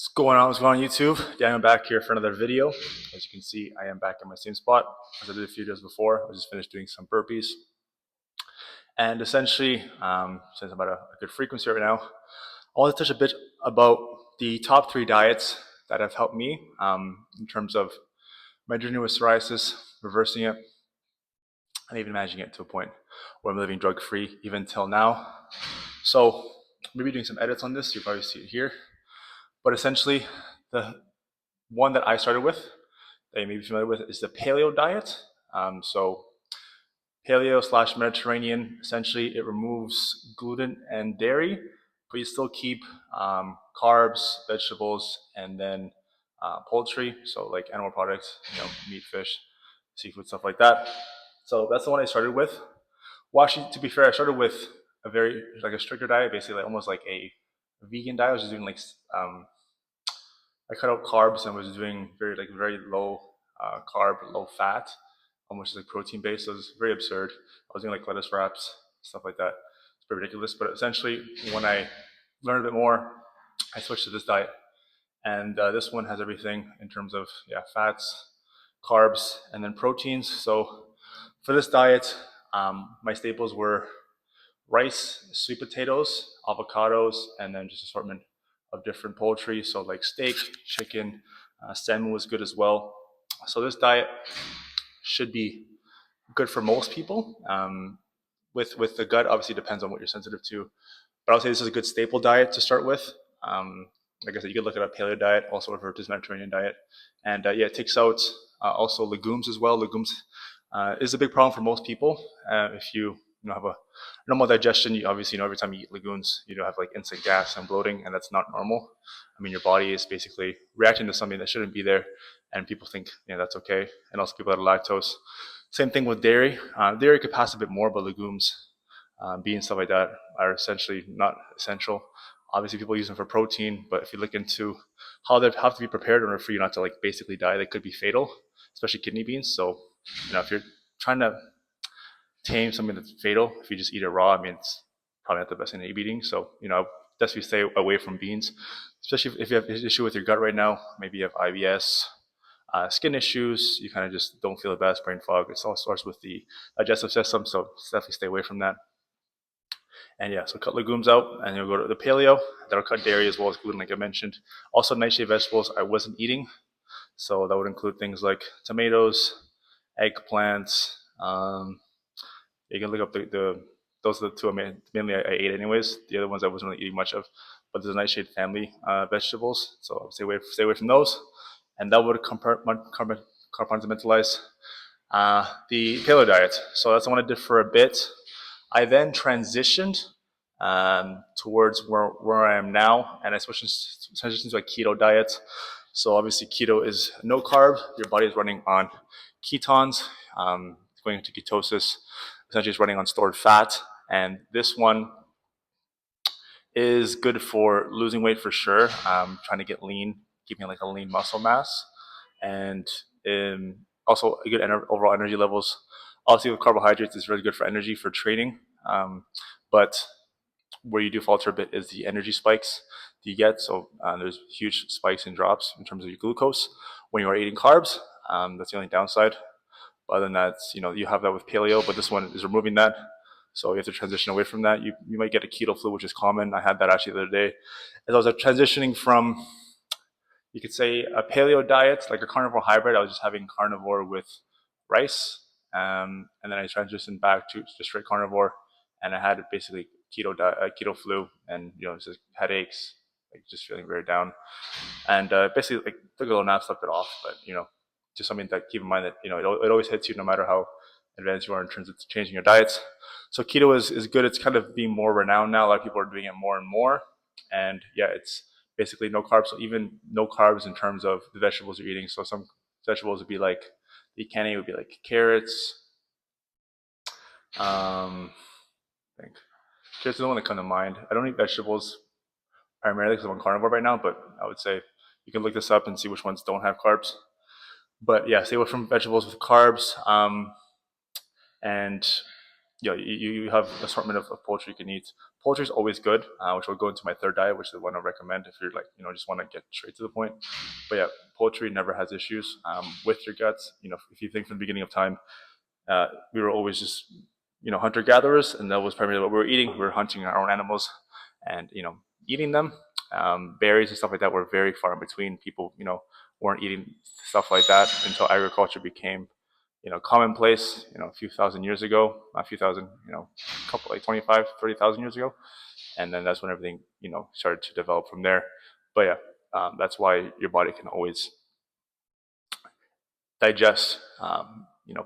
What's going on YouTube? Daniel back here for another video. As you can see, I am back in my same spot as I did a few days before. I just finished doing some burpees. And essentially, since I'm at a good frequency right now, I want to touch a bit about the top 3 diets that have helped me in terms of my journey with psoriasis, reversing it, and even managing it to a point where I'm living drug-free even till now. So maybe doing some edits on this, you'll probably see it here. But essentially, the one that I started with, that you may be familiar with, is the paleo diet. So paleo slash Mediterranean, essentially it removes gluten and dairy, but you still keep carbs, vegetables, and then poultry, so like animal products, meat, fish, seafood, stuff like that. So that's the one I started with. Well, actually, to be fair, I started with a stricter diet, basically like almost like a vegan diet. I was just doing I cut out carbs and was doing very low carb, low fat, almost like protein based. So it was very absurd. I was doing like lettuce wraps, stuff like that. It's pretty ridiculous. But essentially, when I learned a bit more, I switched to this diet, and this one has everything in terms of fats, carbs, and then proteins. So for this diet, my staples were rice, sweet potatoes, avocados, and then just assortment of different poultry. So like steak, chicken, salmon was good as well. So this diet should be good for most people. With the gut, obviously depends on what you're sensitive to. But I would say this is a good staple diet to start with. Like I said, you could look at a paleo diet, also referred to as Mediterranean diet. And it takes out also legumes as well. Legumes is a big problem for most people. If you have a normal digestion, you obviously every time you eat legumes, you have like instant gas and bloating, and that's not normal. I mean, your body is basically reacting to something that shouldn't be there, and people think that's okay. And also people that are lactose. Same thing with dairy. Dairy could pass a bit more, but legumes, beans, stuff like that are essentially not essential. Obviously, people use them for protein, but if you look into how they have to be prepared in order for you not to like basically die, they could be fatal, especially kidney beans. So, if you're trying to tame something that's fatal, if you just eat it raw, I mean, it's probably not the best thing to be eating. So, definitely stay away from beans, especially if you have an issue with your gut right now. Maybe you have IBS, skin issues, you kind of just don't feel the best, brain fog. It all starts with the digestive system, so definitely stay away from that. And so cut legumes out, and you'll go to the paleo. That'll cut dairy as well as gluten, like I mentioned. Also, nightshade vegetables I wasn't eating, so that would include things like tomatoes, eggplants. You can look up those are the two mainly I ate anyways. The other ones I wasn't really eating much of, but there's a nightshade family vegetables, so I would stay away from those, and that would compartmentalize the paleo diet. So that's what I did for a bit. I then transitioned towards where I am now, and I transitioned to a keto diet. So obviously keto is no carb. Your body is running on ketones, going into ketosis. Essentially, it's running on stored fat, and this one is good for losing weight for sure. Trying to get lean, keeping like a lean muscle mass, and also a good overall energy levels. Obviously, with carbohydrates, it's really good for energy for training, but where you do falter a bit is the energy spikes that you get. So there's huge spikes and drops in terms of your glucose when you are eating carbs. That's the only downside. But other than that, you have that with paleo, but this one is removing that. So you have to transition away from that. You might get a keto flu, which is common. I had that actually the other day. As I was transitioning from, you could say, a paleo diet, like a carnivore hybrid. I was just having carnivore with rice. And then I transitioned back to just straight carnivore. And I had basically keto flu, and just headaches, like just feeling very down, and basically like took a little nap, slept it off. But just something to keep in mind that it always hits you no matter how advanced you are in terms of changing your diets. So keto is good. It's kind of being more renowned now. A lot of people are doing it more and more, and it's basically no carbs. So even no carbs in terms of the vegetables you're eating. So some vegetables would be like the canny would be like carrots. I think carrots is the one that come to mind. I don't eat vegetables primarily because I'm on carnivore right now, but I would say you can look this up and see which ones don't have carbs. But stay away from vegetables with carbs. And you have an assortment of poultry you can eat. poultry is always good, which will go into my third diet, which is the one I recommend if you're like, just want to get straight to the point. But yeah, poultry never has issues with your guts. If you think from the beginning of time, we were always just, hunter gatherers, and that was primarily what we were eating. We were hunting our own animals and, eating them. Berries and stuff like that were very far in between. People, weren't eating stuff like that until agriculture became, commonplace, a few thousand years ago, not a few thousand, a couple, like 25, 30,000 years ago. And then that's when everything, started to develop from there. But yeah, that's why your body can always digest,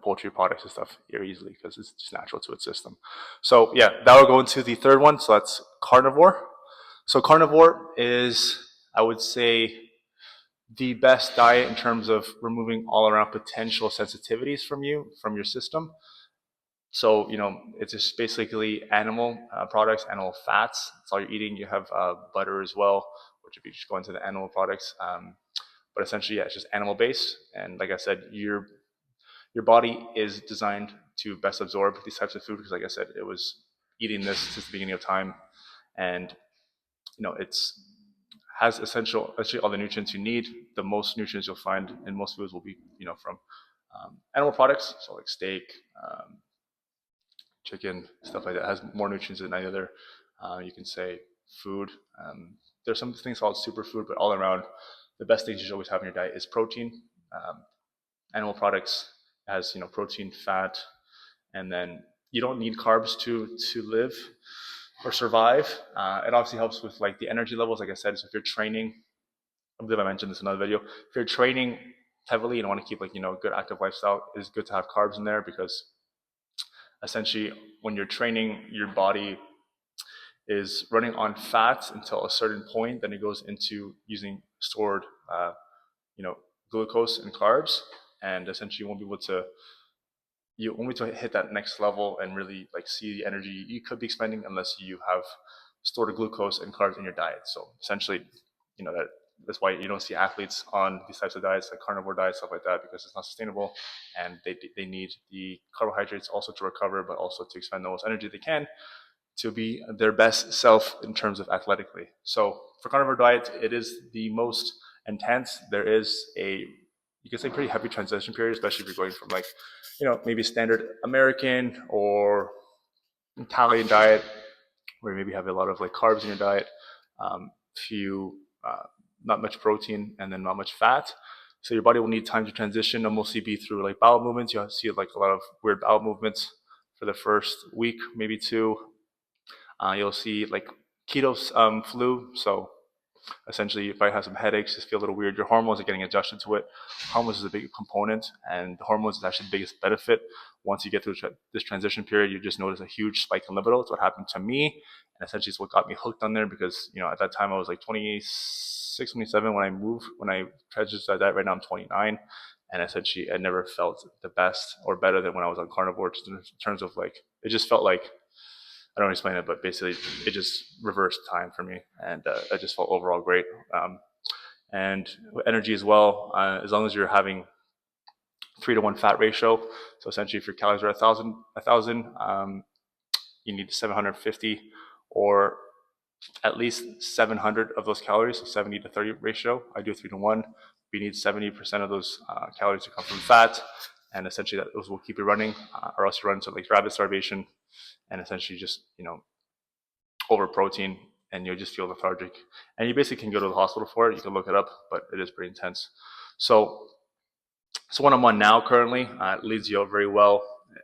poultry products and stuff very easily because it's just natural to its system. So yeah, that will go into the third one. So that's carnivore. So carnivore is, I would say, the best diet in terms of removing all around potential sensitivities from your system. So, it's just basically animal products, animal fats. That's all you're eating. You have butter as well, which if you just go into the animal products. But essentially, yeah, it's just animal based. And like I said, your body is designed to best absorb these types of food because, like I said, it was eating this since the beginning of time, and it's has essentially all the nutrients you need. The most nutrients you'll find in most foods will be from animal products, so like steak, chicken, stuff like that. It has more nutrients than any other. You can say food. There's some things called superfood, but all around, the best things you should always have in your diet is protein. Animal products has protein, fat, and then you don't need carbs to live or survive. It obviously helps with like the energy levels, like I said. So if you're training, I believe I mentioned this in another video. If you're training heavily and want to keep like good active lifestyle, it's good to have carbs in there because essentially when you're training, your body is running on fat until a certain point. Then it goes into using stored, you know, glucose and carbs, and essentially you won't be able to hit that next level and really like see the energy you could be expending unless you have stored glucose and carbs in your diet. So essentially, that's why you don't see athletes on these types of diets, like carnivore diets, stuff like that, because it's not sustainable, and they need the carbohydrates also to recover, but also to expend the most energy they can to be their best self in terms of athletically. So for carnivore diet, it is the most intense. There is you can say pretty heavy transition period, especially if you're going from like, maybe standard American or Italian diet, where you maybe have a lot of like carbs in your diet, few, not much protein, and then not much fat. So your body will need time to transition, and mostly be through like bowel movements. You'll see like a lot of weird bowel movements for the first week, maybe two. You'll see like keto flu. So essentially, if I have some headaches, just feel a little weird, your hormones are getting adjusted to it. Hormones is a big component, and the hormones is actually the biggest benefit. Once you get through this transition period, you just notice a huge spike in libido. It's what happened to me, and essentially it's what got me hooked on there because, at that time I was like 26, 27 when I transitioned to that. Right now I'm 29, and essentially I never felt the best or better than when I was on carnivore, just in terms of like, it just felt like, I don't explain it, but basically it just reversed time for me, and I just felt overall great. And energy as well, as long as you're having 3-to-1 fat ratio. So essentially, if your calories are 1,000, you need 750, or at least 700 of those calories, so 70-30 ratio. I do 3-to-1. We need 70% of those calories to come from fat, and essentially those will keep you running, or else you run into like rapid starvation, and essentially just over protein, and you'll just feel lethargic. And you basically can go to the hospital for it. You can look it up, but it is pretty intense. So what I'm on now currently leads you out very well.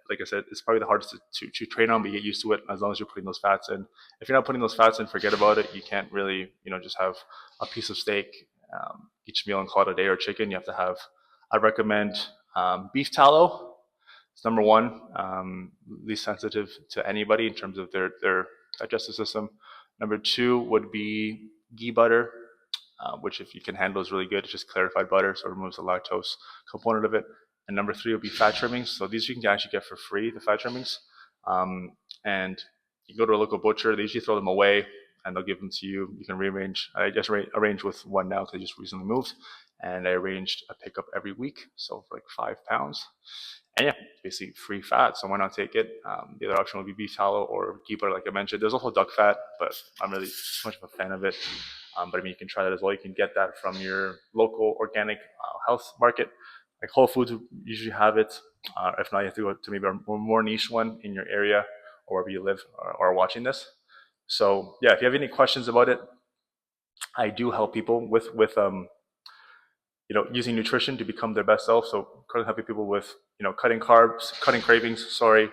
Like I said, it's probably the hardest to train on, but you get used to it as long as you're putting those fats in. If you're not putting those fats in, forget about it. You can't really, just have a piece of steak each meal and call it a day, or chicken. You have to have, I recommend beef tallow. It's number one, least sensitive to anybody in terms of their digestive system. Number two would be ghee butter, which if you can handle is really good. It's just clarified butter, so it removes the lactose component of it. And number three would be fat trimmings. So these you can actually get for free, the fat trimmings. And you go to a local butcher, they usually throw them away and they'll give them to you. You can rearrange. I just arranged with one now because I just recently moved. and I arranged a pickup every week, so for like 5 pounds. And yeah, basically free fat, so why not take it? The other option would be beef tallow or ghee butter, like I mentioned. There's also duck fat, but I'm really too much of a fan of it. But I mean, you can try that as well. You can get that from your local organic health market. Like Whole Foods usually have it. If not, you have to go to maybe a more niche one in your area or wherever you live or are watching this. So yeah, if you have any questions about it, I do help people with using nutrition to become their best self. So currently helping people with cutting carbs, cutting cravings. Sorry,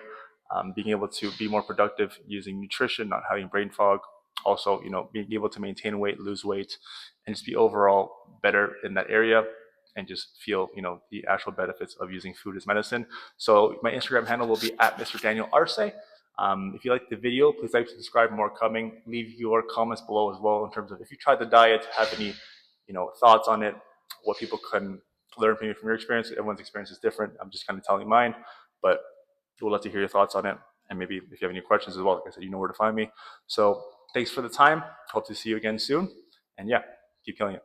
being able to be more productive using nutrition, not having brain fog. Also, being able to maintain weight, lose weight, and just be overall better in that area, and just feel the actual benefits of using food as medicine. So my Instagram handle will be at Mr. Daniel Arce. If you like the video, please like, subscribe, more coming. Leave your comments below as well in terms of if you tried the diet, have any thoughts on it, what people can learn from you from your experience. Everyone's experience is different. I'm just kind of telling mine, but we'll love to hear your thoughts on it. And maybe if you have any questions as well, like I said, you know where to find me. So thanks for the time. Hope to see you again soon. And yeah, keep killing it.